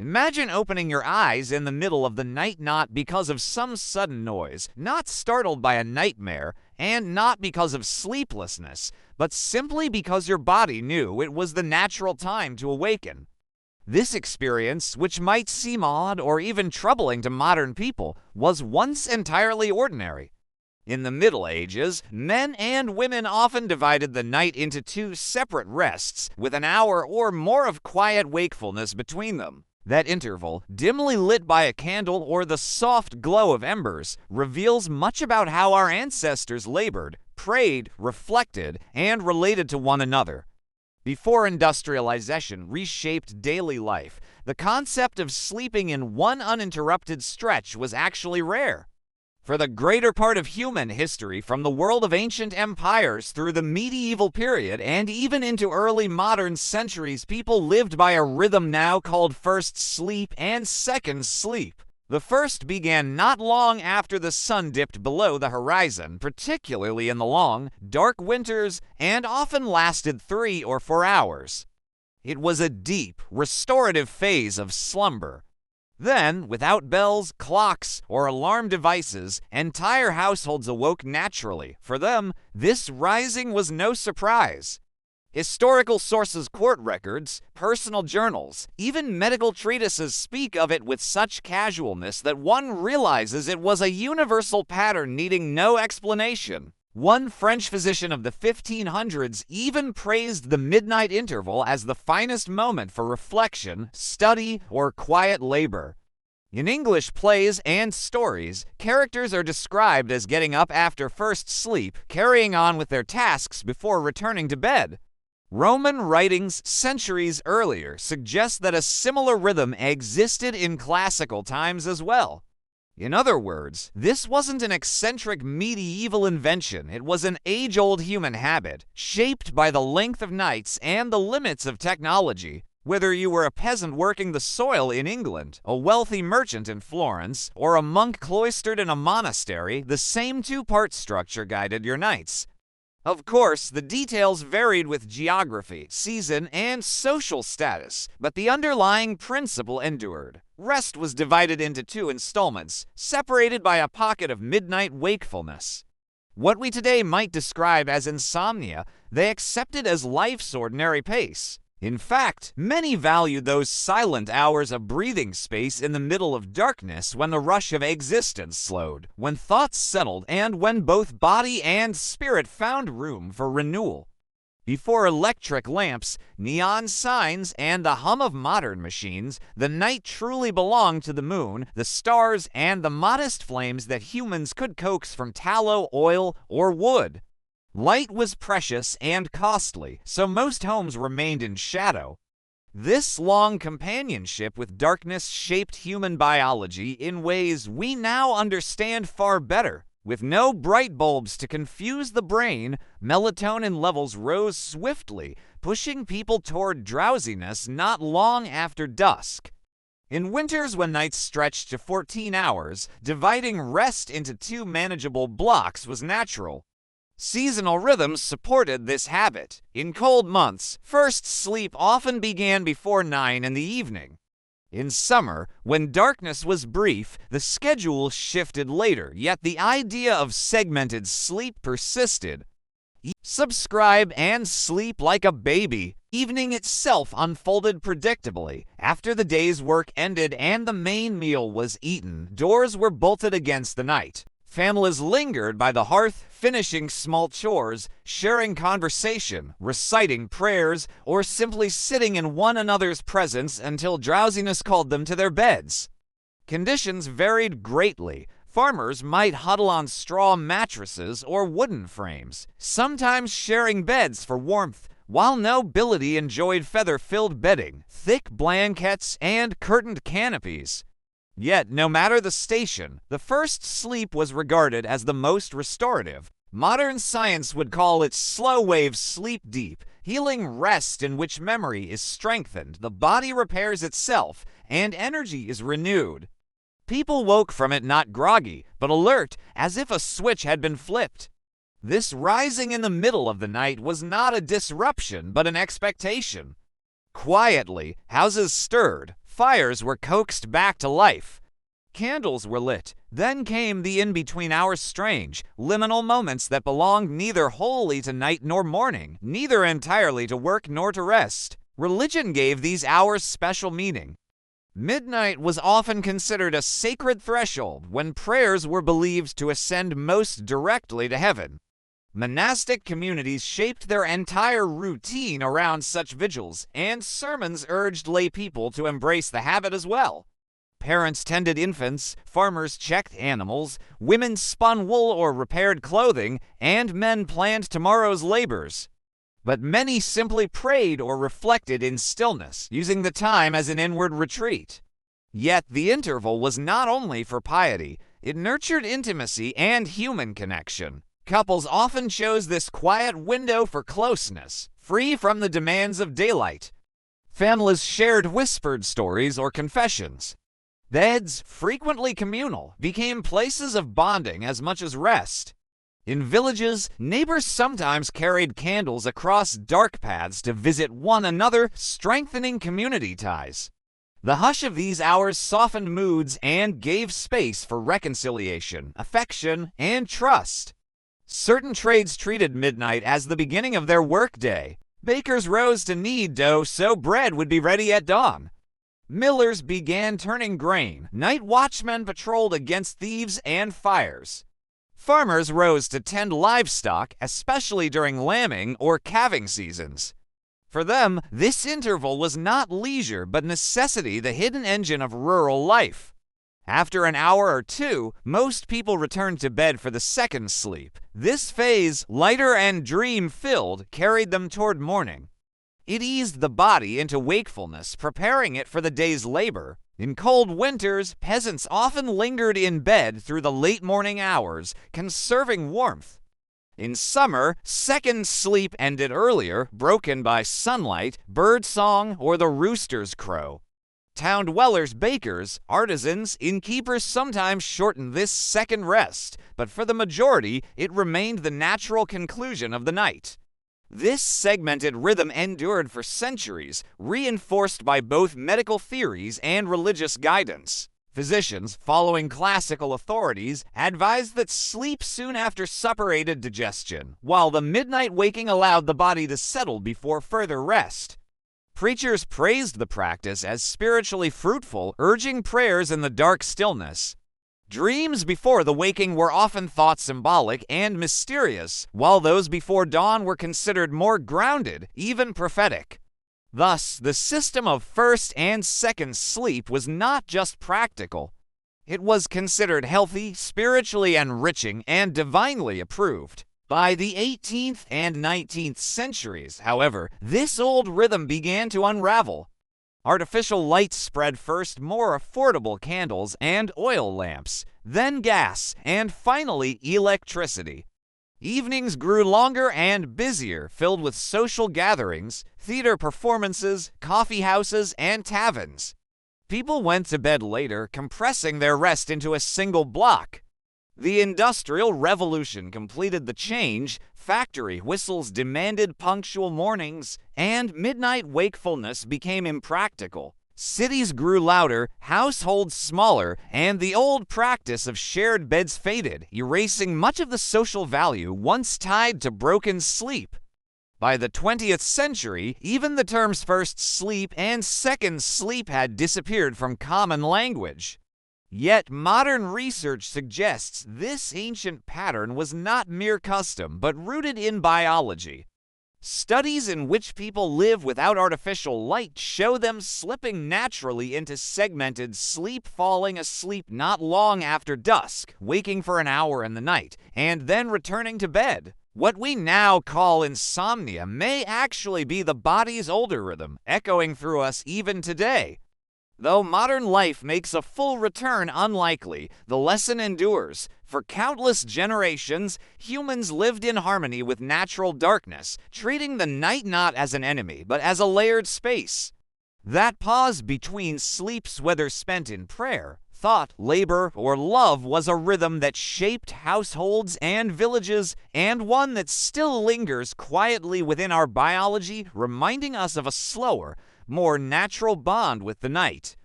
Imagine opening your eyes in the middle of the night, not because of some sudden noise, not startled by a nightmare, and not because of sleeplessness, but simply because your body knew it was the natural time to awaken. This experience, which might seem odd or even troubling to modern people, was once entirely ordinary. In the Middle Ages, men and women often divided the night into two separate rests, with an hour or more of quiet wakefulness between them. That interval, dimly lit by a candle or the soft glow of embers, reveals much about how our ancestors labored, prayed, reflected, and related to one another. Before industrialization reshaped daily life, the concept of sleeping in one uninterrupted stretch was actually rare. For the greater part of human history, from the world of ancient empires through the medieval period and even into early modern centuries, people lived by a rhythm now called first sleep and second sleep. The first began not long after the sun dipped below the horizon, particularly in the long, dark winters, and often lasted 3 or 4 hours. It was a deep, restorative phase of slumber. Then, without bells, clocks, or alarm devices, entire households awoke naturally. For them, this rising was no surprise. Historical sources, court records, personal journals, even medical treatises speak of it with such casualness that one realizes it was a universal pattern needing no explanation. One French physician of the 1500s even praised the midnight interval as the finest moment for reflection, study, or quiet labor. In English plays and stories, characters are described as getting up after first sleep, carrying on with their tasks before returning to bed. Roman writings centuries earlier suggest that a similar rhythm existed in classical times as well. In other words, this wasn't an eccentric medieval invention. It was an age-old human habit, shaped by the length of nights and the limits of technology. Whether you were a peasant working the soil in England, a wealthy merchant in Florence, or a monk cloistered in a monastery, the same two-part structure guided your nights. Of course, the details varied with geography, season, and social status, but the underlying principle endured. Rest was divided into 2 installments, separated by a pocket of midnight wakefulness. What we today might describe as insomnia, they accepted as life's ordinary pace. In fact, many valued those silent hours of breathing space in the middle of darkness when the rush of existence slowed, when thoughts settled, and when both body and spirit found room for renewal. Before electric lamps, neon signs, and the hum of modern machines, the night truly belonged to the moon, the stars, and the modest flames that humans could coax from tallow, oil, or wood. Light was precious and costly, so most homes remained in shadow. This long companionship with darkness shaped human biology in ways we now understand far better. With no bright bulbs to confuse the brain, melatonin levels rose swiftly, pushing people toward drowsiness not long after dusk. In winters, when nights stretched to 14 hours, dividing rest into 2 manageable blocks was natural. Seasonal rhythms supported this habit. In cold months, first sleep often began before 9 in the evening. In summer, when darkness was brief, the schedule shifted later, yet the idea of segmented sleep persisted. Subscribe and sleep like a baby. Evening itself unfolded predictably. After the day's work ended and the main meal was eaten, doors were bolted against the night. Families lingered by the hearth, finishing small chores, sharing conversation, reciting prayers, or simply sitting in one another's presence until drowsiness called them to their beds. Conditions varied greatly. Farmers might huddle on straw mattresses or wooden frames, sometimes sharing beds for warmth, while nobility enjoyed feather-filled bedding, thick blankets, and curtained canopies. Yet, no matter the station, the first sleep was regarded as the most restorative. Modern science would call it slow-wave sleep deep, healing rest in which memory is strengthened, the body repairs itself, and energy is renewed. People woke from it not groggy, but alert, as if a switch had been flipped. This rising in the middle of the night was not a disruption, but an expectation. Quietly, houses stirred, fires were coaxed back to life. Candles were lit. Then came the in-between hours, strange, liminal moments that belonged neither wholly to night nor morning, neither entirely to work nor to rest. Religion gave these hours special meaning. Midnight was often considered a sacred threshold when prayers were believed to ascend most directly to heaven. Monastic communities shaped their entire routine around such vigils, and sermons urged lay people to embrace the habit as well. Parents tended infants, farmers checked animals, women spun wool or repaired clothing, and men planned tomorrow's labors. But many simply prayed or reflected in stillness, using the time as an inward retreat. Yet the interval was not only for piety, it nurtured intimacy and human connection. Couples often chose this quiet window for closeness, free from the demands of daylight. Families shared whispered stories or confessions. Beds, frequently communal, became places of bonding as much as rest. In villages, neighbors sometimes carried candles across dark paths to visit one another, strengthening community ties. The hush of these hours softened moods and gave space for reconciliation, affection, and trust. Certain trades treated midnight as the beginning of their workday. Bakers rose to knead dough so bread would be ready at dawn. Millers began turning grain. Night watchmen patrolled against thieves and fires. Farmers rose to tend livestock, especially during lambing or calving seasons. For them, this interval was not leisure but necessity, the hidden engine of rural life. After an hour or two, most people returned to bed for the second sleep. This phase, lighter and dream-filled, carried them toward morning. It eased the body into wakefulness, preparing it for the day's labor. In cold winters, peasants often lingered in bed through the late morning hours, conserving warmth. In summer, second sleep ended earlier, broken by sunlight, birdsong, or the rooster's crow. Town dwellers, bakers, artisans, innkeepers sometimes shortened this second rest, but for the majority, it remained the natural conclusion of the night. This segmented rhythm endured for centuries, reinforced by both medical theories and religious guidance. Physicians, following classical authorities, advised that sleep soon after supper aided digestion, while the midnight waking allowed the body to settle before further rest. Preachers praised the practice as spiritually fruitful, urging prayers in the dark stillness. Dreams before the waking were often thought symbolic and mysterious, while those before dawn were considered more grounded, even prophetic. Thus, the system of first and second sleep was not just practical. It was considered healthy, spiritually enriching, and divinely approved. By the 18th and 19th centuries, however, this old rhythm began to unravel. Artificial light spread first more affordable candles and oil lamps, then gas, and finally electricity. Evenings grew longer and busier, filled with social gatherings, theater performances, coffee houses, and taverns. People went to bed later, compressing their rest into a single block. The Industrial Revolution completed the change. Factory whistles demanded punctual mornings, and midnight wakefulness became impractical. Cities grew louder, households smaller, and the old practice of shared beds faded, erasing much of the social value once tied to broken sleep. By the 20th century, even the terms first sleep and second sleep had disappeared from common language. Yet modern research suggests this ancient pattern was not mere custom, but rooted in biology. Studies in which people live without artificial light show them slipping naturally into segmented sleep, falling asleep not long after dusk, waking for an hour in the night, and then returning to bed. What we now call insomnia may actually be the body's older rhythm, echoing through us even today. Though modern life makes a full return unlikely, the lesson endures. For countless generations, humans lived in harmony with natural darkness, treating the night not as an enemy, but as a layered space. That pause between sleeps, whether spent in prayer, thought, labor, or love, was a rhythm that shaped households and villages, and one that still lingers quietly within our biology, reminding us of a slower, more natural bond with the night.